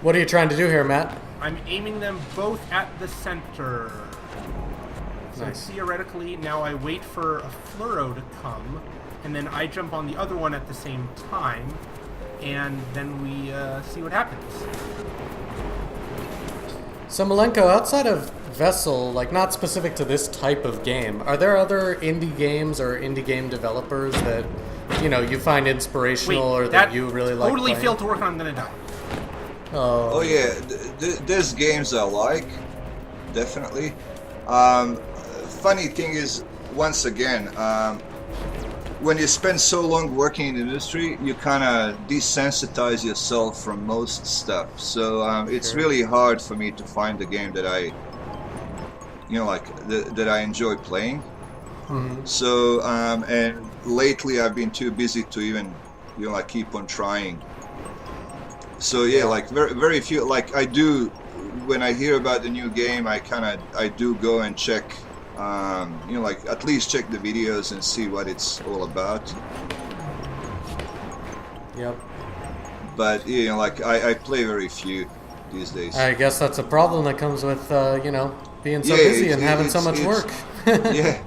What are you trying to do here, Matt? I'm aiming them both at the center. So Nice. theoretically, now I wait for a fluoro to come, and then I jump on the other one at the same time, and then we see what happens. So Malenko, outside of Vessel, like not specific to this type of game, are there other indie games or indie game developers that, you know, you find inspirational or that you really like totally playing? failed to work on. I'm gonna die. Oh yeah, there's games I like, definitely. Funny thing is, once again, when you spend so long working in the industry, you kind of desensitize yourself from most stuff. So it's really hard for me to find a game that I, you know, like that I enjoy playing. Mm-hmm. So and lately I've been too busy to even, you know, like keep on trying. So yeah, like very few. Like I do, when I hear about the new game, I do go and check, you know, like at least check the videos and see what it's all about. Yep. But you know, like I play very few these days. I guess that's a problem that comes with, you know, being so Yeah, busy and having so much work. yeah,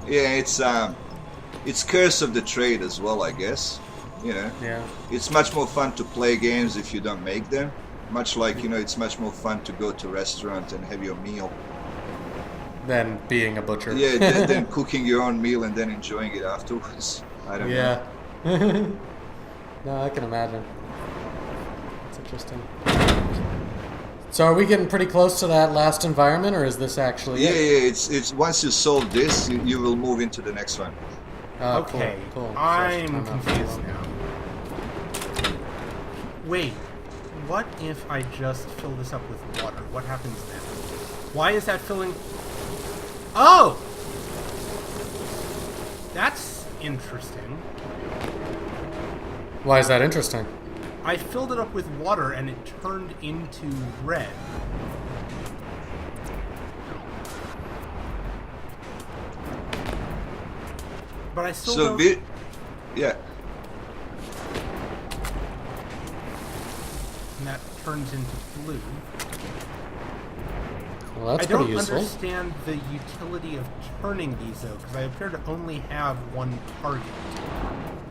it's curse of the trade as well, I guess. You know, Yeah. it's much more fun to play games if you don't make them. Much like, you know, it's much more fun to go to a restaurant and have your meal. Than being a butcher. Yeah, than cooking your own meal and then enjoying it afterwards. I don't know. Yeah. No, I can imagine. It's interesting. So are we getting pretty close to that last environment, or is this actually Yeah, it? it's once you solve this, you will move into the next one. Oh, Okay, cool. So I'm time out. confused now. Wait, what if I just fill this up with water? What happens then? Why is that filling... Oh! That's interesting. Why is that interesting? I filled it up with water and it turned into red. But I still So don't... yeah. And that turns into blue. Well, that's I don't pretty useful. understand the utility of turning these, though, because I appear to only have one target.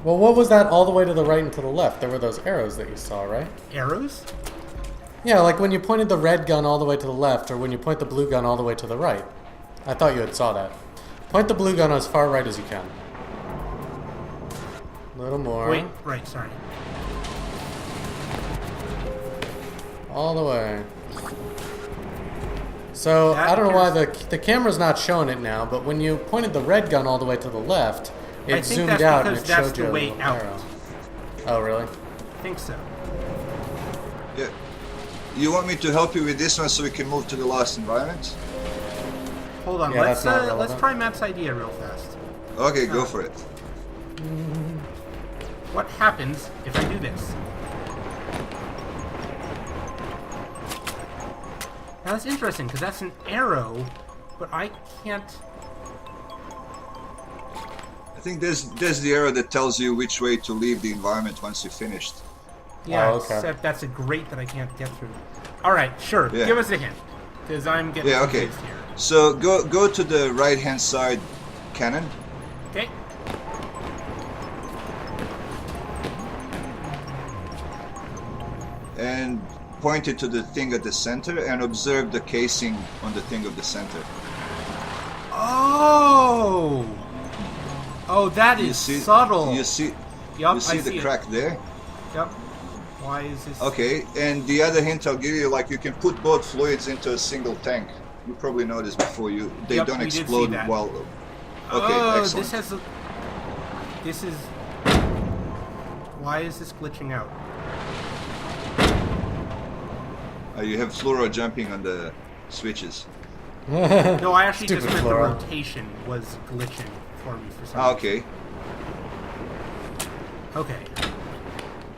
Well, what was that all the way to the right and to the left? There were those arrows that you saw, right? Arrows? Yeah, like when you pointed the red gun all the way to the left, or when you point the blue gun all the way to the right. I thought you had saw that. Point the blue gun as far right as you can. A little more. Wait, right, sorry. All the way. So, That I don't know why appears- the camera's not showing it now, but when you pointed the red gun all the way to the left, I it think zoomed that's out and because it that's showed the you a way little out. arrow. Oh, really? I think so. Yeah. You want me to help you with this one so we can move to the last environment? Hold on, Yeah, let's that's not relevant. try Matt's idea real fast. Okay, go for it. What happens if I do this? Now that's interesting, because that's an arrow, but I can't... I think there's the arrow that tells you which way to leave the environment once you're finished. Yeah, Oh, okay. except that's a grate that I can't get through. Alright, sure, Yeah. give us a hint, because I'm getting Yeah, okay. confused here. So go to the right-hand side cannon. Okay. And point it to the thing at the center and observe the casing on the thing of the center. Oh! Oh, that You is see, subtle. You see, Yup, you see I the see crack there? Yep. Why is this... Okay, and the other hint I'll give you, like you can put both fluids into a single tank. You probably noticed before they Yep, don't we did see explode that. while. Okay, Oh, excellent. this has a... This is... Why is this glitching out? You have fluoro jumping on the switches. No, I actually Stupid just meant Flora. the rotation was glitching for me for some Ah, reason. okay. Okay.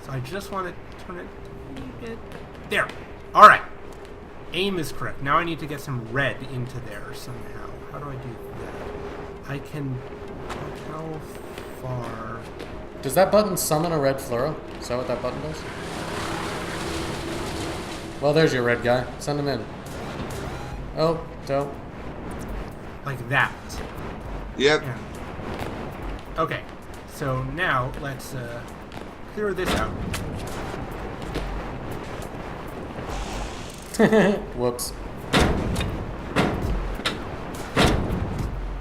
So I just want to turn it a wee bit... There! Alright. aim is correct. Now I need to get some red into there somehow. How do I do that? I can... How far... Does that button summon a red fluoro? Is that what that button does? Well, there's your red guy. Send him in. Oh, don't. Like that. Yep. Yeah. Okay, so now let's clear this out. Whoops.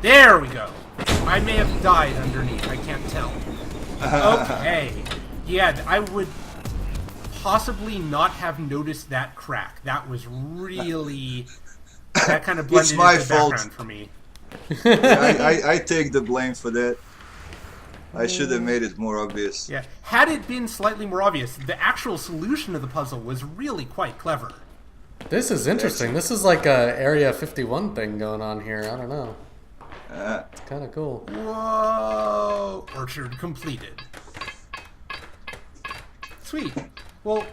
There we go. I may have died underneath. I can't tell. Okay. Yeah, I would possibly not have noticed that crack. That was really... That kind of blended my into the fault. background for me. I take the blame for that. I should have made it more obvious. Yeah. Had it been slightly more obvious, the actual solution of the puzzle was really quite clever. This is interesting. This is like a Area 51 thing going on here. I don't know. It's kind of cool. Whoa! Orchard completed. Sweet. Well,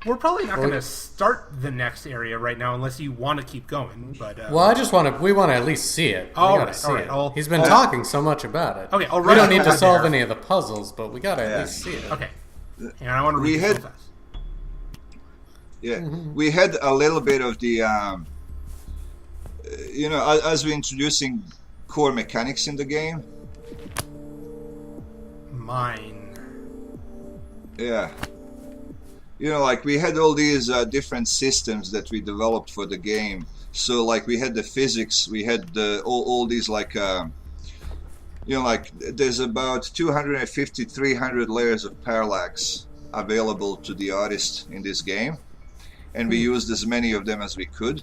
we're probably not going to start the next area right now unless you want to keep going. But Well, I just want to. We want to at least see it. We gotta see it. I'll- He's been I'll- talking so much about it. Okay, I'll We don't rush need to over solve there. any of the puzzles, but we gotta at least see it. Okay. And I want to We read had- this real fast. Yeah, we had a little bit of the, as we're introducing core mechanics in the game. Mine. Yeah. Like we had all these different systems that we developed for the game. So like we had the physics, we had all these like, there's about 250, 300 layers of parallax available to the artist in this game. And we used as many of them as we could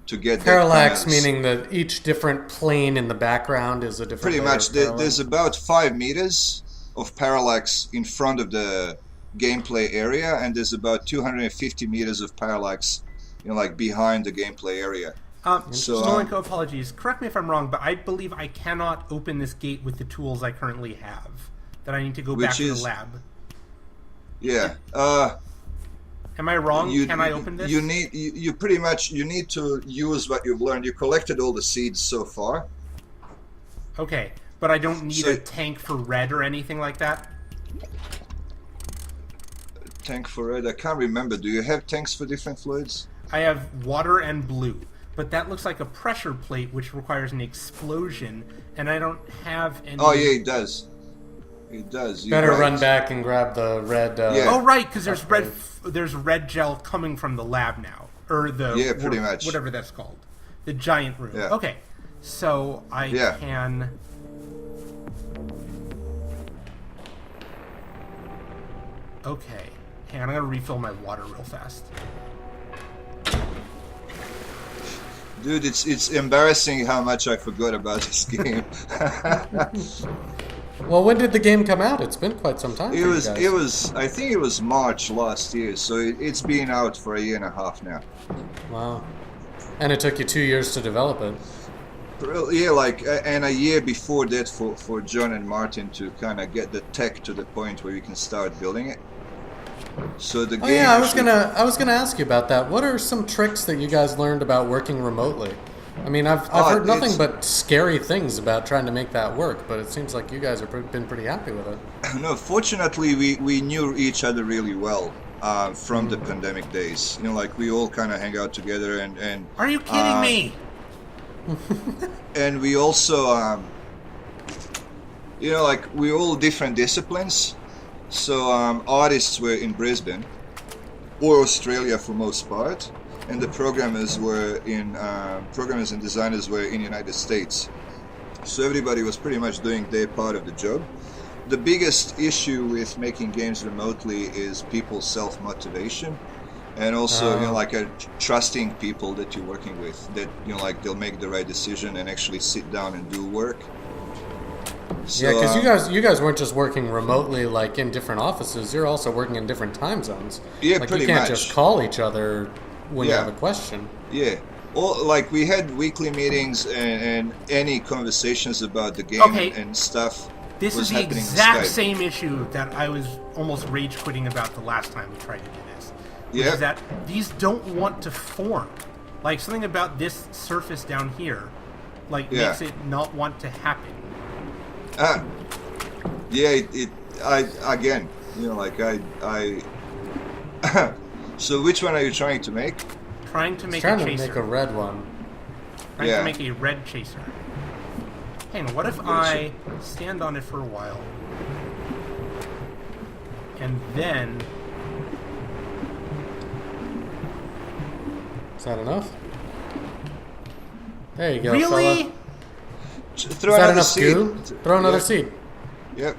to get Parallax that kind of- meaning that each different plane in the background is a different. Pretty layer much, of parallax. there's about 5 meters of parallax in front of the gameplay area, and there's about 250 meters of parallax, behind the gameplay area. So, Stolenko, apologies. Correct me if I'm wrong, but I believe I cannot open this gate with the tools I currently have. That I need to go back Which to the is- lab. Yeah. Am I wrong? Can I open this? You pretty much you need to use what you've learned. You collected all the seeds so far. Okay, but I don't need So- a tank for red or anything like that? Tank for red. I can't remember. Do you have tanks for different fluids? I have water and blue, but that looks like a pressure plate which requires an explosion, and I don't have any... Oh yeah, it does. It does. You're Better right. run back and grab the red. Yeah. Oh, right, because there's Upgrade. there's red gel coming from the lab now. Or the... Yeah, pretty much. Whatever that's called. The giant room. Yeah. Okay, so I Yeah. can... Okay. Hang on, I'm going to refill my water real fast. Dude, it's embarrassing how much I forgot about this game. Well, when did the game come out? It's been quite some time. It for you was, guys. it was. I think it was March last year, so it's been out for a year and a half now. Wow. And it took you 2 years to develop it. Yeah, and a year before that for John and Martin to kind of get the tech to the point where we can start building it. So the Oh game. yeah, I was actually- gonna ask you about that. What are some tricks that you guys learned about working remotely? I mean, I've Oh, heard nothing it's- but scary things about trying to make that work, but it seems like you guys have been pretty happy with it. No, fortunately, we knew each other really well from the pandemic days. We all kind of hang out together, and Are you kidding me? and we also, we're all different disciplines. So artists were in Brisbane or Australia for most part, and the programmers and designers were in the United States. So everybody was pretty much doing their part of the job. The biggest issue with making games remotely is people's self-motivation, and also trusting people that you're working with, that they'll make the right decision and actually sit down and do work. So, Yeah, because you guys weren't just working remotely like in different offices. You're also working in different time zones. Yeah, like pretty you can't much. just call each other when you Yeah. have a question. Yeah. We had weekly meetings and any conversations about the game Okay. and stuff. This was is the happening in exact Skype. same issue that I was almost rage quitting about the last time we tried to do this. which Yeah. is that these don't want to form. Like, something about this surface down here, like, Yeah. makes it not want to happen. Yeah, again, like I. So which one are you trying to make? Trying to He's make trying a to chaser. make a red one. Trying Yeah. to make a red chaser. Hang on, what if I stand on it for a while? And then... Is that enough? There you go, Really? fella. Throw Is that another enough seed. goo? Throw another Yeah. seed. Yep.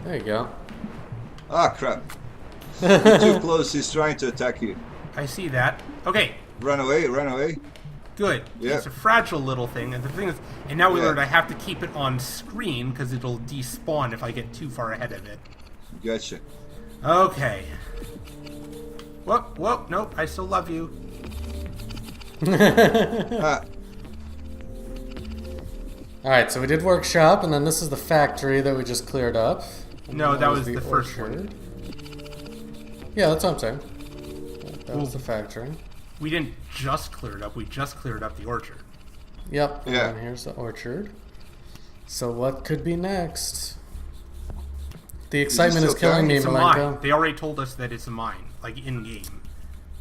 There you go. Ah, crap. You're too close. He's trying to attack you. I see that. Okay, Run away, run away. good. Yeah. It's a fragile little thing, and the thing is, and now we Yeah. learned I have to keep it on screen because it'll despawn if I get too far ahead of it. Gotcha. Okay. Whoop, whoop, nope, I still love you. Ah, Alright, so we did workshop, and then this is the factory that we just cleared up. And No, then that was the first one. Yeah, that's what I'm saying. That was the factory. We didn't just clear it up, we just cleared up the orchard. Yep, and Yeah. then here's the orchard. So what could be next? The excitement is still killing me, It's a mine. Malenko. They already told us that it's a mine, like in-game.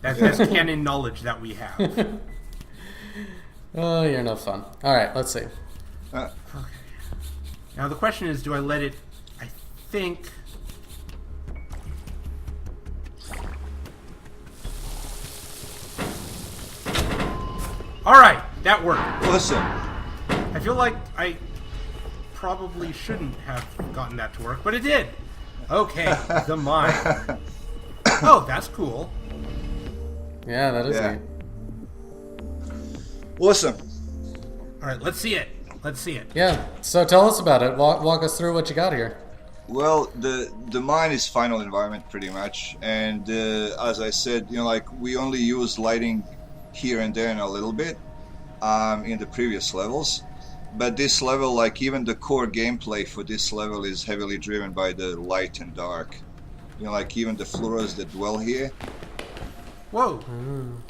That's canon knowledge that we have. Oh, you're no fun. Alright, let's see. Now the question is, do I let it... I think... Alright, that worked. awesome. I feel like I probably shouldn't have gotten that to work, but it did. Okay, the mine. Oh, that's cool. Yeah, that is Yeah. neat. Awesome. Alright, let's see it. Let's see it. Yeah, so tell us about it. Walk us through what you got here. Well, the mine is final environment pretty much, and as I said, like we only use lighting here and there and a little bit in the previous levels, but this level, like even the core gameplay for this level, is heavily driven by the light and dark. Like even the fluoros that dwell here. Whoa.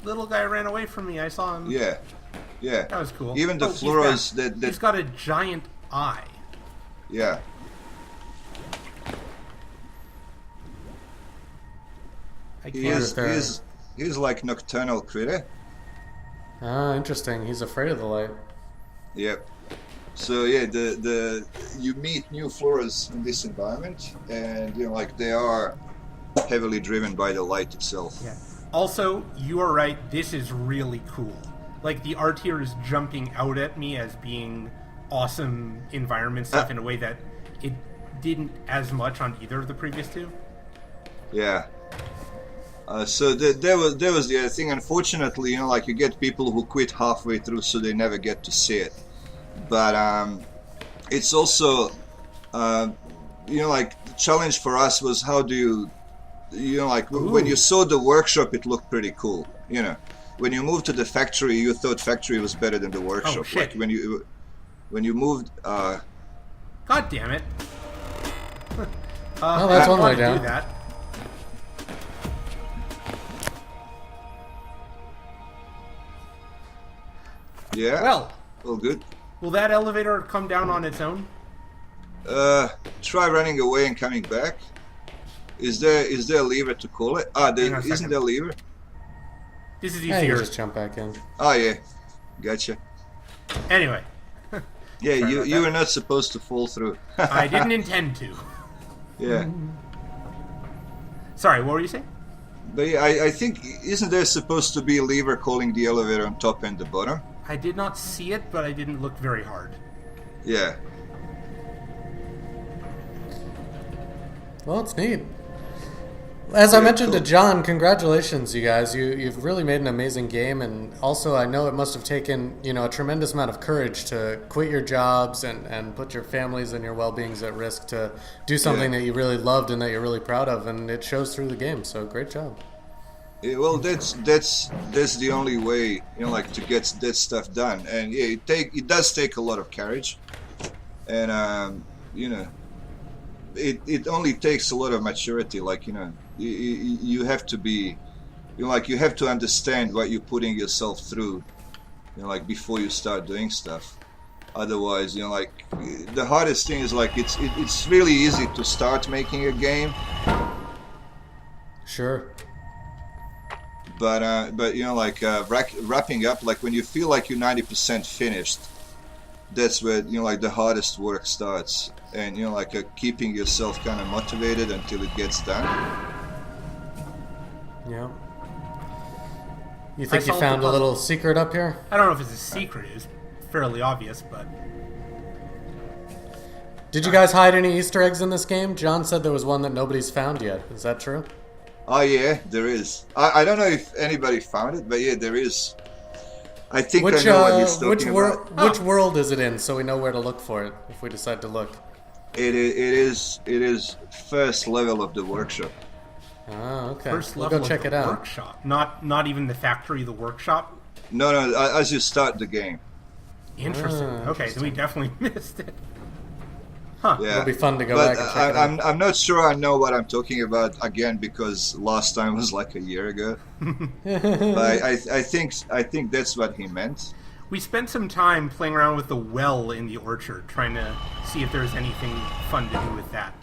Little guy ran away from me. I saw him. Yeah, yeah. That was cool. Even the Oh, he's fluoros got- that He's got a giant eye. yeah. I He can't... is, he's like nocturnal critter. Ah, interesting. He's afraid of the light. Yep. So yeah, the you meet new floras in this environment, and like they are heavily driven by the light itself. Yeah. Also, you are right. This is really cool. Like, the art here is jumping out at me as being awesome environment stuff in a way that it didn't as much on either of the previous two. Yeah. So there was the other thing. Unfortunately, like you get people who quit halfway through, so they never get to see it. But it's also, like the challenge for us was how do you, like when you saw the workshop, it looked pretty cool. When you moved to the factory, you thought factory was better than the workshop. Oh, shit. Like when you moved. God damn it. Oh, that's I one way wanna do down. that. Yeah. Well, All good. will that elevator come down on its own? Try running away and coming back. Is there a lever to call it? Hang on a Isn't second. there a lever? This is Yeah, you easier. can just jump back in. Oh yeah, gotcha. Anyway, Yeah, Sorry you about you that. were not supposed to fall through. I didn't intend to. Yeah, Sorry, what were you saying? but yeah, I think isn't there supposed to be a lever calling the elevator on top and the bottom? I did not see it, but I didn't look very hard. Yeah. Well, it's neat. As I Yeah, mentioned to cool. John, congratulations, you guys. You've really made an amazing game, and also I know it must have taken a tremendous amount of courage to quit your jobs and put your families and your well-beings at risk to do something Yeah. that you really loved and that you're really proud of, and it shows through the game. So great job. Yeah, well, that's the only way, like to get that stuff done. And yeah, it does take a lot of courage, and it only takes a lot of maturity, like you have to be, you have to understand what you're putting yourself through, like before you start doing stuff. Otherwise, the hardest thing is it's really easy to start making a game. Sure. But wrapping up, like when you feel like you're 90% finished, that's where the hardest work starts, and keeping yourself kind of motivated until it gets done. Yeah. You think you solved the found a puzzle. little secret up here? I don't know if it's a secret. It's fairly obvious, but Did you guys hide any Easter eggs in this game? John said there was one that nobody's found yet. Is that true? Oh yeah, there is. I don't know if anybody found it, but yeah, there is. I think I know what he's talking about. Which world is it in, so we know where to look for it if we decide to look? It is first level of the workshop. Oh, okay. first We'll level go check of it the out. workshop. Not even the factory, the workshop. No, as you start the game. Interesting. Ah, Okay, so we definitely missed it. Huh. Yeah, It'll be fun to go but back and check it out. I'm not sure I know what I'm talking about again, because last time was like a year ago. But I think that's what he meant. We spent some time playing around with the well in the orchard, trying to see if there's anything fun to do with that.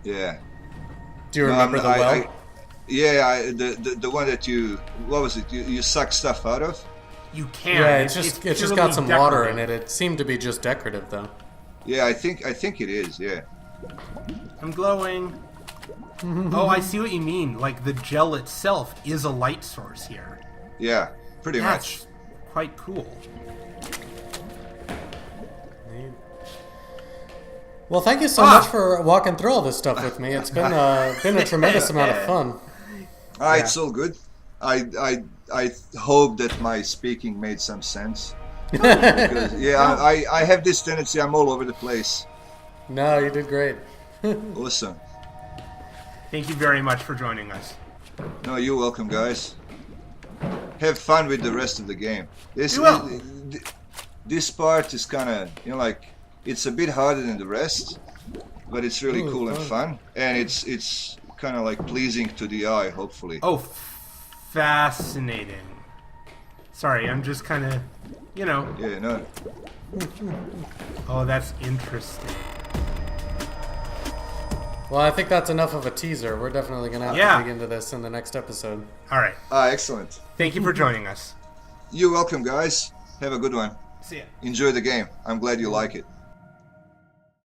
Yeah. Do you remember the well? The one that what was it? You suck stuff out of? You can. Yeah, it's just purely got some water decorative. in it. It seemed to be just decorative, though. Yeah, I think it is. Yeah. I'm glowing. Oh, I see what you mean. Like the gel itself is a light source here. Yeah, pretty much. That's quite cool. Well, thank you so much for walking through all this stuff with me. It's been a tremendous amount of fun. It's all good. I hope that my speaking made some sense. Because, I have this tendency. I'm all over the place. No, you did great. Awesome. Thank you very much for joining us. No, you're welcome, guys. Have fun with the rest of the game. We will. This part is kind of, it's a bit harder than the rest, but it's really cool and fun, and it's kind of like pleasing to the eye, hopefully. Oh, fascinating. Sorry, I'm just kind of, Yeah, no. Oh, that's interesting. Well, I think that's enough of a teaser. We're definitely going to have to dig into this in the next episode. All right. Excellent. Thank you for joining us. You're welcome, guys. Have a good one. See ya. Enjoy the game. I'm glad you like it.